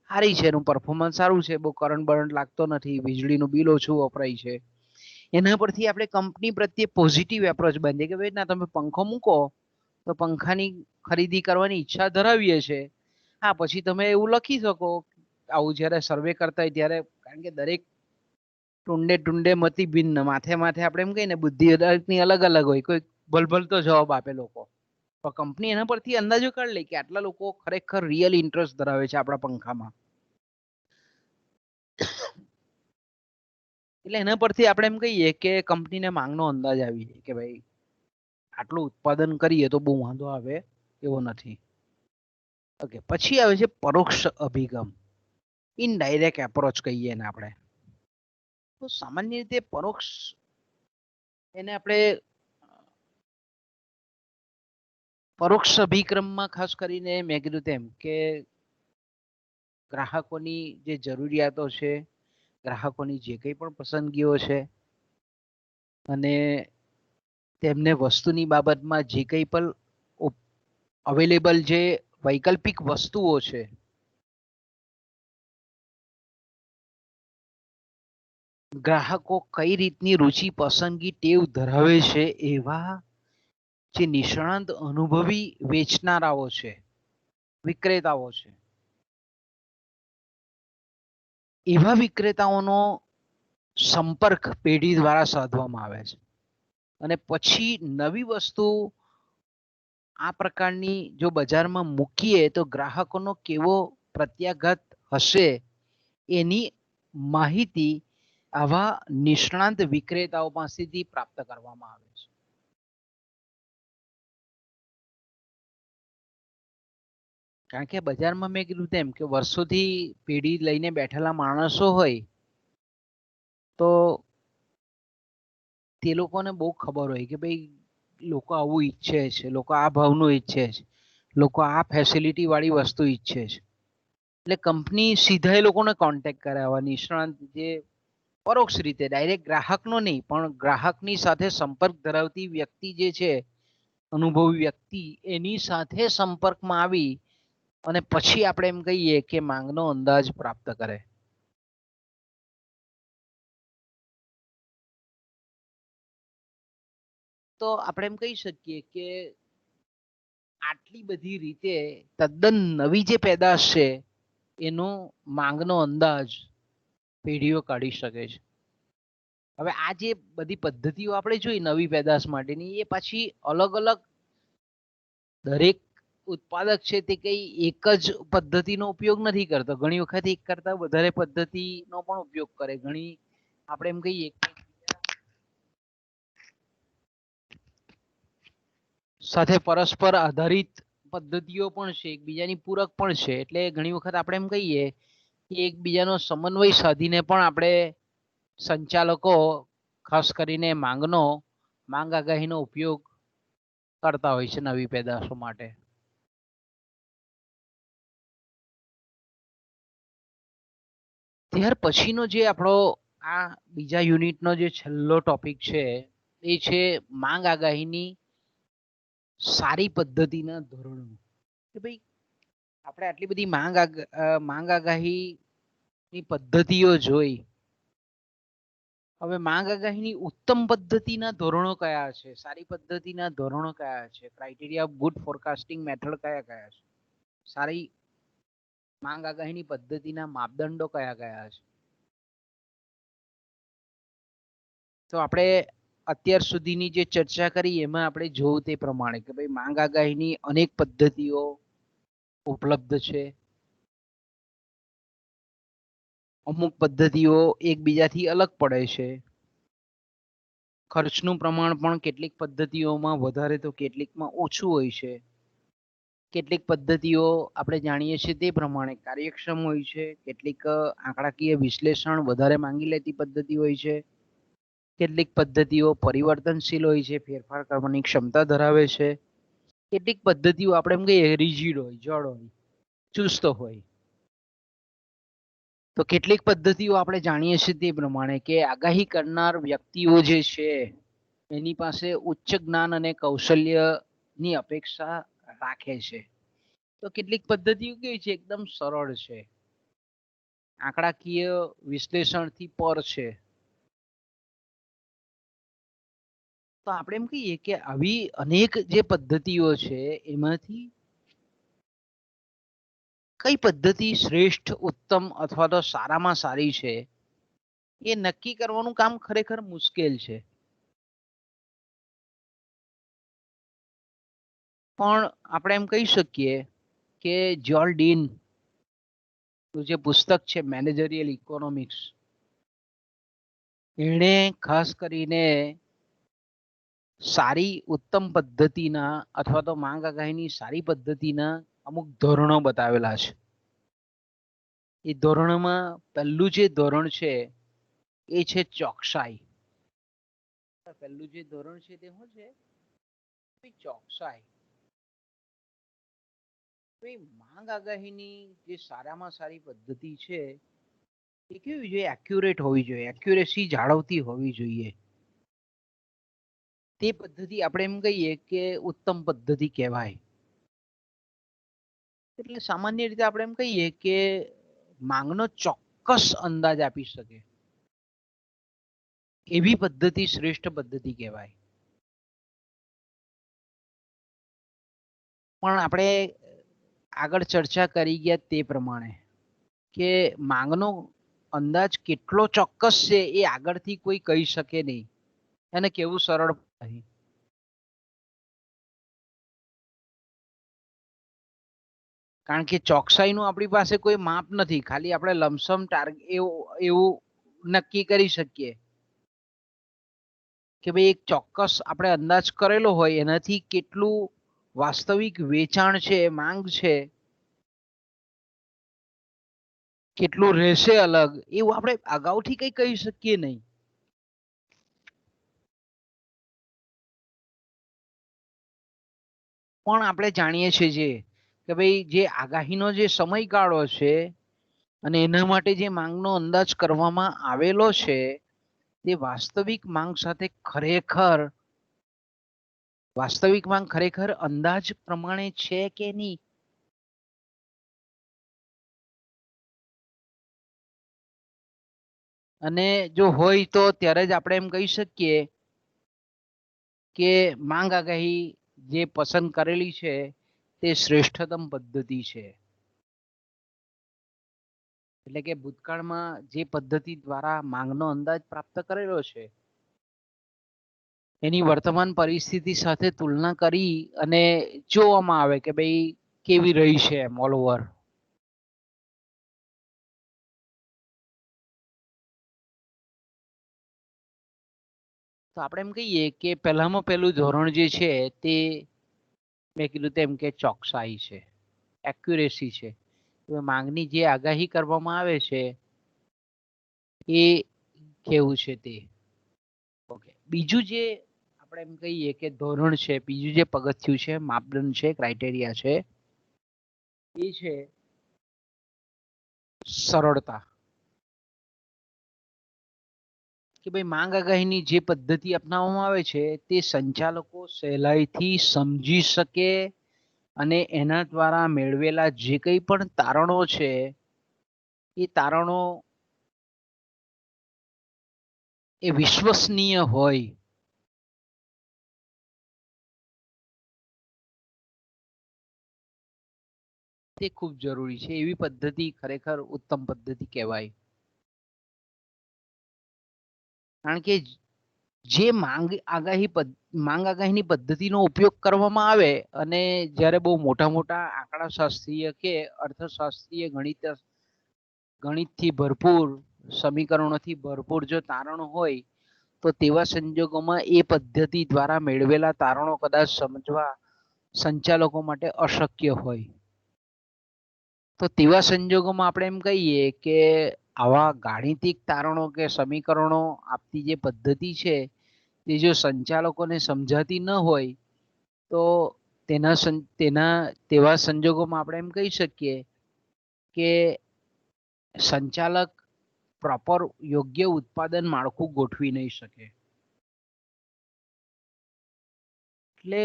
[SPEAKER 1] સારી છે, એનું પરફોર્મન્સ સારું છે, બહુ કરંટ લાગતો નથી, વીજળીનું બિલ ઓછું વપરાય છે. એના પરથી આપણે કંપની પ્રત્યે પોઝિટિવ એપ્રોચ બાંધીએ કે ભાઈ ના તમે પંખો મૂકો તો પંખાની ખરીદી કરવાની ઈચ્છા ધરાવીએ છે. હા, પછી તમે એવું લખી શકો આવું જયારે સર્વે કરતા હોય ત્યારે, કારણ કે દરેક ટુંડે મતી ભિન્ન, માથે આપણે એમ કહીએ ને બુદ્ધિ દરેકની અલગ અલગ હોય, કોઈ ભલભલતો જવાબ આપે લોકો, તો કંપની એના પરથી અંદાજો કાઢ લે કે આટલા લોકો ખરેખર રિયલ ઇન્ટરેસ્ટ ધરાવે છે આપણા પંખામાં. એટલે એના પરથી આપણે એમ કહીએ કે કંપનીને માંગનો અંદાજ આવી જાય કે ભાઈ આટલું ઉત્પાદન કરીએ તો બહુ વાંધો આવે એવો નથી. ઓકે, પછી આવે છે પરોક્ષ અભિગમ, ઇનડાયરેક્ટ એપ્રોચ કહીએ ને આપણે. તો સામાન્ય રીતે પરોક્ષ એને આપણે પરોક્ષ અભિક્રમમાં ખાસ કરીને મેં કીધું તેમ કે ગ્રાહકોની જે જરૂરિયાતો છે, ગ્રાહકોની જે કંઈ પણ પસંદગીઓ છે, અને તેમને વસ્તુની બાબતમાં જે કંઈ પણ અવેલેબલ જે વૈકલ્પિક વસ્તુઓ છે ગ્રાહકો કઈ રીતની રુચિ પસંદગી ટેવ ધરાવે છે એવા જે નિષ્ણાંત અનુભવી વેચનારાઓ છે, વિક્રેતાઓ છે, એવા વિક્રેતાઓનો સંપર્ક પેઢી દ્વારા સાધવામાં આવે છે અને પછી નવી વસ્તુ આ પ્રકારની જો બજારમાં મૂકીએ તો ગ્રાહકોનો કેવો પ્રત્યાઘાત હશે એની માહિતી આવા નિષ્ણાંત વિક્રેતાઓ પાસેથી પ્રાપ્ત કરવામાં આવે છે. કારણ કે બજારમાં મેં કીધું તેમ કે વર્ષોથી પેઢી લઈને બેઠેલા માણસો હોય તો તે લોકોને બહુ ખબર હોય કે ભાઈ લોકો આવું ઈચ્છે છે, લોકો આ ભાવનું ઈચ્છે છે, લોકો આ ફેસિલિટી વાળી વસ્તુ ઈચ્છે છે. એટલે કંપની સીધા એ લોકોને કોન્ટેક્ટ કરે આવા નિષ્ણાંત જે પરોક્ષ રીતે ડાયરેક્ટ ગ્રાહકનો નહીં પણ ગ્રાહકની સાથે સંપર્ક ધરાવતી વ્યક્તિ જે છે, અનુભવી વ્યક્તિ, એની સાથે સંપર્કમાં આવી અને પછી આપણે એમ કહીએ કે માંગનો અંદાજ પ્રાપ્ત કરે. તો આપણે એમ કહી શકીએ કે આટલી બધી રીતે તદ્દન નવી જે પેદાશ છે એનો માંગનો અંદાજ પેઢીઓ કાઢી શકે છે. હવે આ જે બધી પદ્ધતિઓ આપણે જોઈ નવી પેદાશ માટેની એ પાછી અલગ અલગ દરેક ઉત્પાદક છે તે કઈ એક જ પદ્ધતિનો ઉપયોગ નથી કરતો. ઘણી વખત એક કરતા વધારે પદ્ધતિનો પણ ઉપયોગ કરે. ઘણી આપણે એમ કહીએ સાથે પરસ્પર આધારિત પદ્ધતિઓ પણ છે, એકબીજાની પૂરક પણ છે. એટલે ઘણી વખત આપણે એમ કહીએ કે એકબીજાનો સમન્વય સાધીને પણ આપણે સંચાલકો ખાસ કરીને માંગ આગાહીનો ઉપયોગ કરતા હોય છે નવી પેદાશો માટે. ત્યાર પછીનો જે આપણો આ બીજા યુનિટનો જે છેલ્લો ટોપિક છે એ છે માંગ આગાહીની સારી પદ્ધતિના ધોરણો. કે ભાઈ આપણે આટલી બધી માંગ આગાહીની પદ્ધતિઓ જોઈ. હવે માંગ આગાહીની ઉત્તમ પદ્ધતિના ધોરણો કયા છે, સારી પદ્ધતિના ધોરણો કયા છે, criteria of good forecasting method કયા કયા છે, સારી માંગ આગાહીની પદ્ધતિના માપદંડો કયા કયા છે. તો આપણે અત્યાર સુધીની જે ચર્ચા કરી એમાં આપણે જોવું તે પ્રમાણે કે ભાઈ માંગ આગાહીની અનેક પદ્ધતિઓ ઉપલબ્ધ છે. અમુક પદ્ધતિઓ એકબીજાથી અલગ પડે છે. ખર્ચનું પ્રમાણ પણ કેટલીક પદ્ધતિઓમાં વધારે તો કેટલીકમાં ઓછું હોય છે. કેટલીક પદ્ધતિઓ આપણે જાણીએ છીએ તે પ્રમાણે કાર્યક્ષમ હોય છે, કેટલીક આંકડાકીય વિશ્લેષણ વધારે માંગી લેતી પદ્ધતિ હોય છે, કેટલીક પદ્ધતિઓ પરિવર્તનશીલ હોય છે, ફેરફાર કરવાની ક્ષમતા ધરાવે છે, કેટલીક પદ્ધતિઓ આપણે એમ કહીએ રિજિડ હોય, જડ હોય, ચુસ્ત હોય. તો કેટલીક પદ્ધતિઓ આપણે જાણીએ છીએ તે પ્રમાણે કે આગાહી કરનાર વ્યક્તિઓ જે છે એની પાસે ઉચ્ચ જ્ઞાન અને કૌશલ્યની અપેક્ષા રાખે છે. તો કેટલીક પદ્ધતિઓ કેવી છે, એકદમ સરળ છે, આંકડાકીય વિશ્લેષણથી પર છે. તો આપણે એમ કહીએ કે આવી અનેક જે પદ્ધતિઓ છે એમાંથી કઈ પદ્ધતિ શ્રેષ્ઠ, ઉત્તમ અથવા તો સારામાં સારી છે એ નક્કી કરવાનું કામ ખરેખર મુશ્કેલ છે. પણ આપણે એમ કહી શકીએ કે જ્યોલ ડીન જે પુસ્તક છે મેનેજરિયલ ઇકોનોમિક્સ, એણે ખાસ કરીને સારી ઉત્તમ પદ્ધતિના અથવા તો માંગ આગાહીની સારી પદ્ધતિના અમુક ધોરણો બતાવેલા છે. એ ધોરણોમાં પહેલું જે ધોરણ છે એ છે ચોકસાઈ. પહેલું જે ધોરણ છે તે શું છે? ચોકસાઈ. માંગ આગાહીની જે સારામાં સારી પદ્ધતિ છે એ કેવી જોઈએ? એક્યુરેટ હોવી જોઈએ, એક્યુરેસી જાળવતી હોવી જોઈએ. તે પદ્ધતિ આપણે એમ કહીએ કે ઉત્તમ પદ્ધતિ કહેવાય. એટલે સામાન્ય રીતે આપણે એમ કહીએ કે માંગનો ચોક્કસ અંદાજ આપી શકે. એવી પદ્ધતિ શ્રેષ્ઠ પદ્ધતિ કહેવાય. પણ આપણે આગળ ચર્ચા કરી ગયા તે પ્રમાણે કે માંગનો અંદાજ કેટલો ચોક્કસ છે એ આગળથી કોઈ કહી શકે નહીં. એને કેવું સરળ નહીં. કારણ કે ચોકસાઈનું આપણી પાસે કોઈ માપ નથી. ખાલી આપણે લમસમ ટાર્ગેટ એવું નક્કી કરી શકીએ કે ભાઈ એક ચોક્કસ આપણે અંદાજ કરેલો હોય એનાથી કેટલું વાસ્તવિક વેચાણ છે, માંગ છે, કેટલું રહેશે અલગ, એવું આપણે અગાઉથી કઈ કહી શકીએ નહીં. પણ આપણે જાણીએ છીએ કે ભાઈ જે આગાહીનો જે સમયગાળો છે અને એના માટે જે માંગનો અંદાજ કરવામાં આવેલો છે તે વાસ્તવિક માંગ સાથે વાસ્તવિક માંગ ખરેખર અંદાજ પ્રમાણે છે કે નહીં. અને જો હોય તો ત્યારે જ આપણે એમ કહી શકીએ કે માંગ આગાહી જે પસંદ કરેલી છે તે શ્રેષ્ઠતમ પદ્ધતિ છે. એટલે કે ભૂતકાળમાં જે પદ્ધતિ દ્વારા માંગનો અંદાજ પ્રાપ્ત કરેલો છે એની વર્તમાન પરિસ્થિતિ સાથે તુલના કરી અને જોવામાં આવે કે ભાઈ કેવી રહી છે એમ ઓલ ઓવર. તો આપણે એમ કહીએ કે પહેલામાં પહેલું ધોરણ જે છે તે મેં કીધું તેમ કે ચોકસાઈ છે, એક્યુરેસી છે. માંગની જે આગાહી કરવામાં આવે છે એ કેવું છે તે. ઓકે, બીજું જે આપણે એમ કહીએ કે ધોરણ છે, બીજું જે પગથિયું છે, માપદંડ છે, ક્રાઇટેરિયા છે એ છે સરળતા. કે ભાઈ માંગ આગાહીની જે પદ્ધતિ અપનાવવામાં આવે છે તે સંચાલકો સહેલાઈથી સમજી શકે અને એના દ્વારા મેળવેલા જે કંઈ પણ તારણો છે એ તારણો એ વિશ્વસનીય હોય. તે ખૂબ જરૂરી છે. એવી પદ્ધતિ ખરેખર ઉત્તમ પદ્ધતિ કહેવાય. કારણ કે જે માંગ આગાહીની પદ્ધતિનો ઉપયોગ કરવામાં આવે અને જ્યારે બહુ મોટા મોટા આંકડા શાસ્ત્રીય કે અર્થશાસ્ત્રીય ગણિતથી ભરપૂર, સમીકરણોથી ભરપૂર જો તારણો હોય તો તેવા સંજોગોમાં એ પદ્ધતિ દ્વારા મેળવેલા તારણો કદાચ સમજવા સંચાલકો માટે અશક્ય હોય. તો તેવા સંજોગોમાં આપણે એમ કહીએ કે આવા ગાણિતિક તારણો કે સમીકરણો આપતી જે પદ્ધતિ છે તે જો સંચાલકોને સમજાતી ન હોય તો તેવા સંજોગોમાં આપણે એમ કહી શકીએ કે સંચાલક પ્રોપર યોગ્ય ઉત્પાદન માળખું ગોઠવી નહીં શકે. એટલે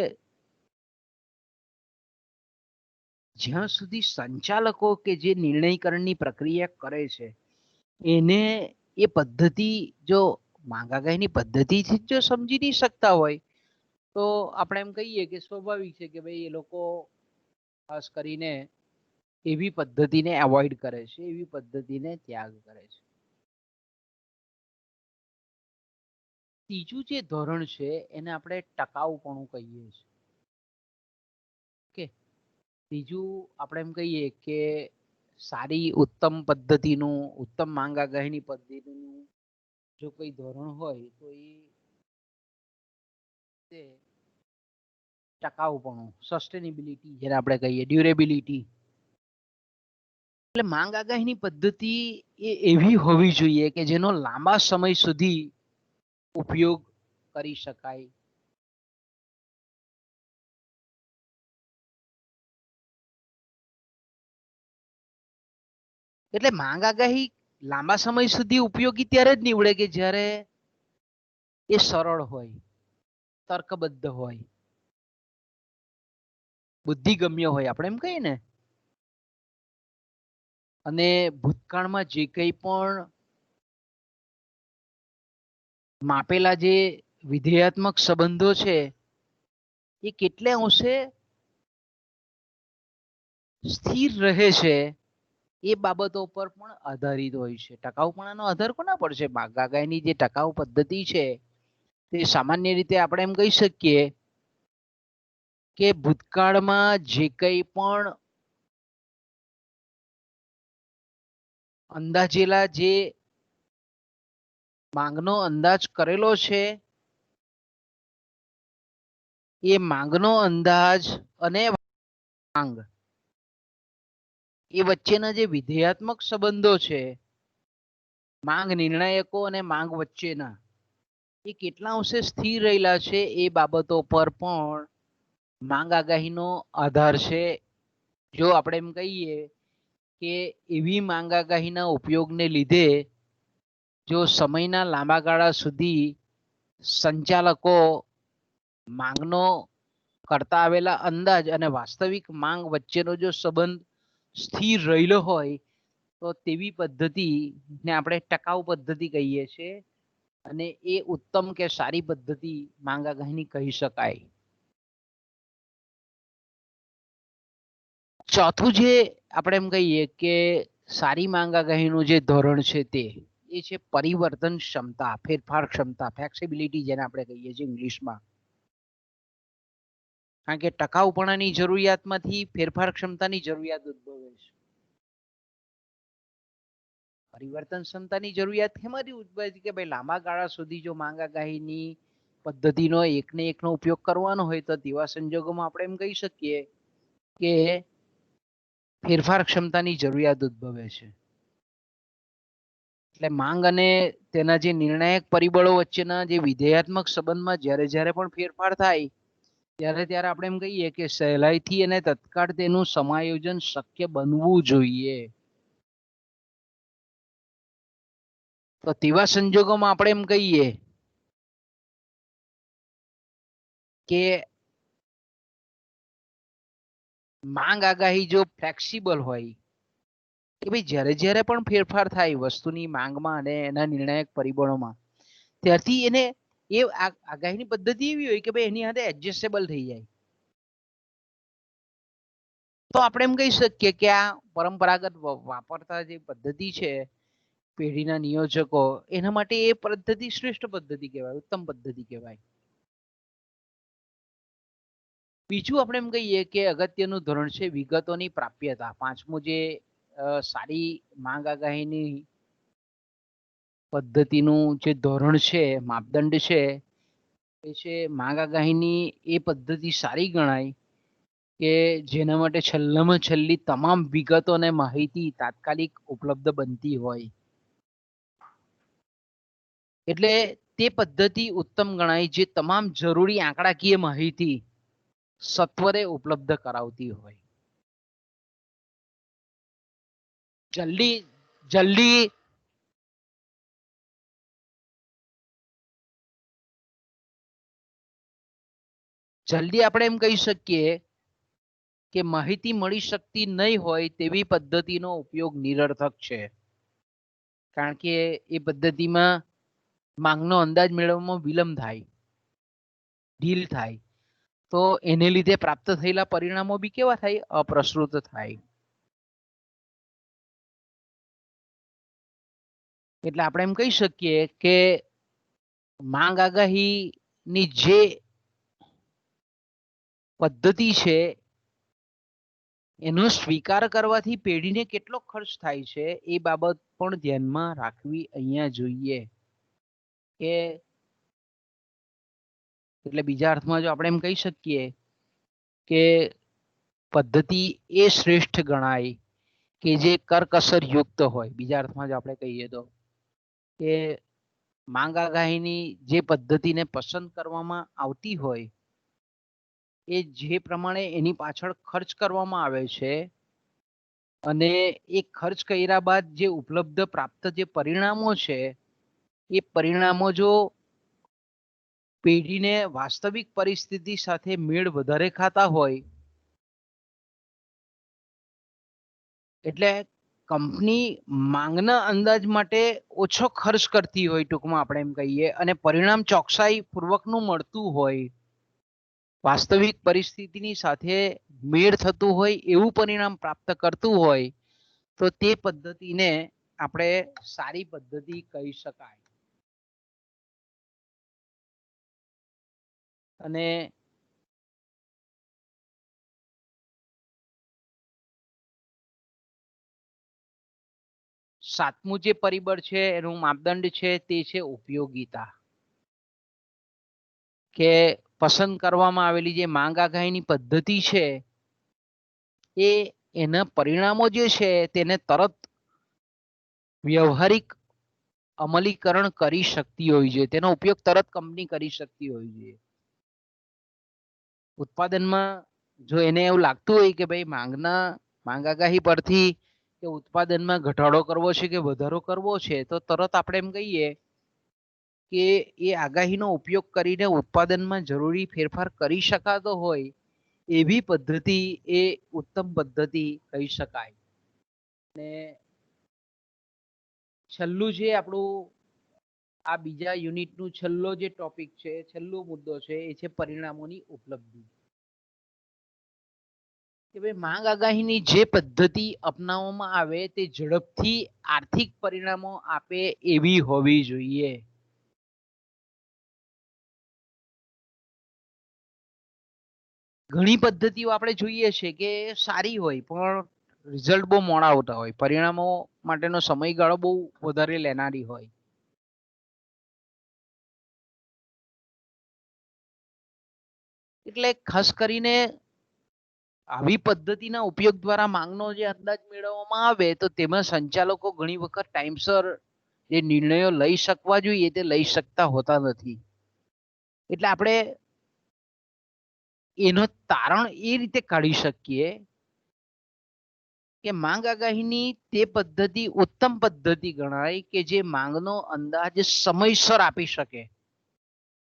[SPEAKER 1] જ્યાં સુધી સંચાલકો કે જે નિર્ણયકરણની પ્રક્રિયા કરે છે એને એ પદ્ધતિ જો માંગ આગાહીની પદ્ધતિથી જો સમજી નહીં શકતા હોય તો આપણે એમ કહીએ કે સ્વાભાવિક છે કે ભાઈ એ લોકો ખાસ કરીને એવી પદ્ધતિને એવોઇડ કરે છે, એવી પદ્ધતિને ત્યાગ કરે છે. ત્રીજું જે ધોરણ છે એને આપણે ટકાઉપણું કહીએ છીએ. ઓકે, ત્રીજું આપણે એમ કહીએ કે સારી ઉત્તમ પદ્ધતિનું, ઉત્તમ માંગ આગાહીની પદ્ધતિનું જો કોઈ ધોરણ હોય તો એ ટકાઉપણું, સસ્ટેનેબિલિટી જેને આપણે કહીએ, ડ્યુરેબિલિટી. એટલે માંગ આગાહીની પદ્ધતિ એ એવી હોવી જોઈએ કે જેનો લાંબા સમય સુધી ઉપયોગ કરી શકાય. એટલે માંગ આગાહી લાંબા સમય સુધી ઉપયોગી ત્યારે જ નીવડે કે જ્યારે એ સરળ હોય, તર્કબદ્ધ હોય, બુદ્ધિગમ્ય હોય, આપણે એમ કહીએ ને. અને ભૂતકાળમાં જે કંઈ પણ માપેલા જે વિધેયાત્મક સંબંધો છે એ કેટલે અંશે સ્થિર રહે છે એ બાબતો પર પણ આધારિત હોય છે. ટકાઉપણાનો આધાર કોના પર છે? બાગાયની જે ટકાઉ પદ્ધતિ છે તે સામાન્ય રીતે આપણે એમ કહી શકીએ કે ભૂતકાળમાં જે કંઈ પણ અંદાજેલા જે માંગનો અંદાજ કરેલો છે એ માંગનો અંદાજ અને માંગ એ વચ્ચેના જે વિધેયાત્મક સંબંધો છે, માંગ નિર્ણાયકો અને માંગ વચ્ચેના, એ કેટલા અંશે સ્થિર રહેલા છે એ બાબતો પર પણ માંગ આગાહીનો આધાર છે. જો આપણે એમ કહીએ કે એવી માંગ આગાહીના ઉપયોગને લીધે જો સમયના લાંબા ગાળા સુધી સંચાલકો માંગનો કરતા આવેલા અંદાજ અને વાસ્તવિક માંગ વચ્ચેનો જો સંબંધ સ્થિર રહેલો હોય તો તેવી પદ્ધતિને આપણે ટકાઉ પદ્ધતિ કહીએ છીએ અને એ ઉત્તમ કે સારી પદ્ધતિ માંગ આગાહીની કહી શકાય. ચોથું જે આપણે એમ કહીએ કે સારી માંગ આગાહીનું જે ધોરણ છે તે એ છે પરિવર્તન ક્ષમતા, ફેરફાર ક્ષમતા, ફ્લેક્સિબિલિટી જેને આપણે કહીએ છીએ ઇંગ્લિશમાં. કારણ કે ટકાઉપણાની જરૂરિયાતમાંથી ફેરફાર ક્ષમતાની જરૂરિયાત ઉદ્ભવે છે. પરિવર્તન ક્ષમતાની જરૂરિયાત એમાંથી ઉદ્ભવે છે કે ભાઈ લાંબા ગાળા સુધી જો માંગ આગાહીની પદ્ધતિનો એકને એકનો ઉપયોગ કરવાનો હોય તો તેવા સંજોગોમાં આપણે એમ કહી શકીએ કે ફેરફાર ક્ષમતાની જરૂરિયાત ઉદ્ભવે છે. એટલે માંગ અને તેના જે નિર્ણાયક પરિબળો વચ્ચેના જે વિધેયાત્મક સંબંધમાં જ્યારે જ્યારે પણ ફેરફાર થાય ત્યારે ત્યારે આપણે એમ કહીએ કે સહેલાઈથી અને તત્કાળ તેનું સમાયોજન શક્ય બનવું જોઈએ. તો તેવા સંજોગોમાં આપણે એમ કહીએ કે માંગ આગાહી જો ફ્લેક્સિબલ હોય કે ભાઈ જ્યારે જ્યારે પણ ફેરફાર થાય વસ્તુની માંગમાં અને એના નિર્ણાયક પરિબળોમાં ત્યારથી એને એ આગાહીની પદ્ધતિ એવી હોય કે ભાઈ એની સાથે એડજસ્ટેબલ થઈ જાય. તો આપણે એમ કહી શકીએ કે આ પરંપરાગત વાપરતા જે પદ્ધતિ છે પેઢીના નિયોજકો એના માટે એ પદ્ધતિ શ્રેષ્ઠ પદ્ધતિ કહેવાય, ઉત્તમ પદ્ધતિ કહેવાય. બીજું આપણે એમ કહીએ કે અગત્યનું ધોરણ છે વિગતોની પ્રાપ્યતા. પાંચમું જે સારી માંગ આગાહીની પદ્ધતિનું જે ધોરણ છે, માપદંડ છે, એ છે માંગ આગાહીની એ પદ્ધતિ સારી ગણાય કે જેના માટે છેલ્લામાં છેલ્લી તમામ વિગતો અને માહિતી તાત્કાલિક ઉપલબ્ધ બનતી હોય. એટલે તે પદ્ધતિ ઉત્તમ ગણાય જે તમામ જરૂરી આંકડાકીય માહિતી સત્વરે ઉપલબ્ધ કરાવતી હોય. જલ્દી આપણે એમ કહી શકીએ કે માહિતી મળી શકતી નહીં હોય તેવી પદ્ધતિનો ઉપયોગ નિરર્થક છે. કારણ કે એ પદ્ધતિમાં માંગનો અંદાજ મેળવવામાં વિલંબ થાય, ઢીલ થાય, તો એને લીધે પ્રાપ્ત થયેલા પરિણામો બી કેવા થાય? અપ્રસ્તુત થાય. એટલે આપણે એમ કહી શકીએ કે માંગ આગાહીની જે પદ્ધતિ છે એનો સ્વીકાર કરવાથી પેઢીને કેટલો ખર્ચ થાય છે એ બાબત પણ ધ્યાનમાં રાખવી અહીંયા જોઈએ. કે એટલે બીજા અર્થમાં જો આપણે એમ કહી શકીએ કે પદ્ધતિ એ શ્રેષ્ઠ ગણાય કે જે કરકસર યુક્ત હોય. બીજા અર્થમાં જો આપણે કહીએ તો કે માંગ આગાહીની જે પદ્ધતિને પસંદ કરવામાં આવતી હોય એ જે પ્રમાણે એની પાછળ ખર્ચ કરવામાં આવે છે અને એ ખર્ચ કર્યા બાદ જે ઉપલબ્ધ પ્રાપ્ત જે પરિણામો છે એ પરિણામો જો પેઢીને વાસ્તવિક પરિસ્થિતિ સાથે મેળ વધારે ખાતા હોય એટલે કંપની માંગના અંદાજ માટે ઓછો ખર્ચ કરતી હોય, ટૂંકમાં આપણે એમ કહીએ, અને પરિણામ ચોકસાઈ પૂર્વકનું મળતું હોય, વાસ્તવિક પરિસ્થિતિની સાથે મેળ થતું હોય એવું પરિણામ પ્રાપ્ત કરતું હોય, તો તે પદ્ધતિને આપણે સારી પદ્ધતિ કહી શકાય. અને સાતમું જે પરિબળ છે એનું માપદંડ છે તે છે ઉપયોગિતા, કે પસંદ કરવામાં આવેલી જે માંગ આગાહીની પદ્ધતિ છે એ એના પરિણામો જે છે તેને તરત વ્યવહારિક અમલીકરણ કરી શકતી હોય છે, તેનો ઉપયોગ તરત કંપની કરી શકતી હોય છે. ઉત્પાદનમાં જો એને એવું લાગતું હોય કે ભાઈ માંગ આગાહી પરથી કે ઉત્પાદનમાં ઘટાડો કરવો છે કે વધારો કરવો છે, તો તરત આપણે એમ કહીએ કે એ આગાહીનો ઉપયોગ કરીને ઉત્પાદનમાં જરૂરી ફેરફાર કરી શકાતો હોય એવી પદ્ધતિ એ ઉત્તમ પદ્ધતિ કહી શકાય. ને છેલ્લું છે આપણું આ બીજા યુનિટનું છેલ્લો જે ટોપિક છે, છેલ્લો મુદ્દો છે, એ છે પરિણામોની ઉપલબ્ધિ. કે ભાઈ માંગ આગાહીની જે પદ્ધતિ અપનાવવામાં આવે તે ઝડપથી આર્થિક પરિણામો આપે એવી હોવી જોઈએ. ઘણી પદ્ધતિઓ આપણે જોઈએ છે કે સારી હોય પણ રિઝલ્ટ બહુ મોડા આવતા હોય, પરિણામો માટેનો સમયગાળો બહુ વધારે લેનારી હોય. એટલે ખાસ કરીને આવી પદ્ધતિના ઉપયોગ દ્વારા માંગનો જે અંદાજ મેળવવામાં આવે તો તેમાં સંચાલકો ઘણી વખત ટાઈમસર જે નિર્ણયો લઈ શકવા જોઈએ તે લઈ શકતા હોતા નથી. એટલે આપણે એનો તારણ એ રીતે કાઢી શકીએ કે માંગ આગાહીની તે પદ્ધતિ ઉત્તમ પદ્ધતિ ગણાય કે જે માંગનો અંદાજ સમયસર આપી શકે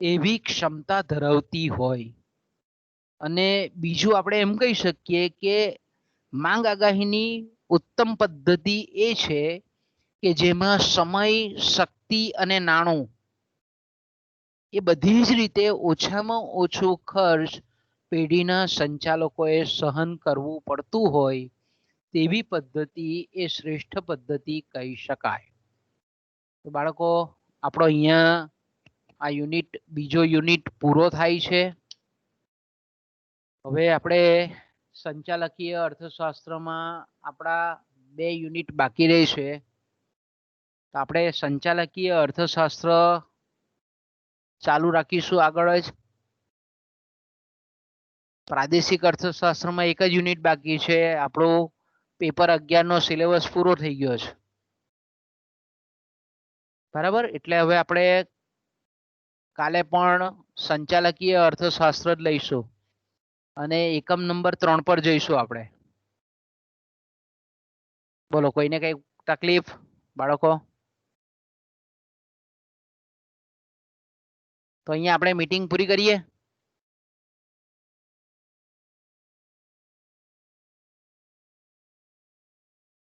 [SPEAKER 1] એવી ક્ષમતા ધરાવતી હોય. અને બીજું આપણે એમ કહી શકીએ કે માંગ આગાહીની ઉત્તમ પદ્ધતિ એ છે કે જેમાં સમય, શક્તિ અને નાણું એ બધી જ રીતે ઓછામાં ઓછું ખર્ચ પેઢીના સંચાલકોએ સહન કરવું પડતું હોય તેવી પદ્ધતિ એ શ્રેષ્ઠ પદ્ધતિ કહી શકાય. તો બાળકો આપણો અહીંયા આ યુનિટ બીજો યુનિટ પૂરો થાય છે. હવે આપણે સંચાલકીય અર્થશાસ્ત્રમાં આપણા 2 યુનિટ બાકી રહેશે. તો આપણે સંચાલકીય અર્થશાસ્ત્ર ચાલુ રાખીશું આગળ જ. પ્રાદેશિક અર્થશાસ્ત્રમાં 1 જ યુનિટ બાકી છે. આપણો પેપર 11 નો સિલેબસ પૂરો થઈ ગયો છે. બરાબર, એટલે હવે આપણે કાલે પણ સંચાલકીય અર્થશાસ્ત્ર જ લઈશું અને એકમ નંબર 3 પર જઈશું આપણે. બોલો, કોઈને કઈ તકલીફ બાળકો? તો અહીંયા આપણે મીટિંગ પૂરી કરીએ.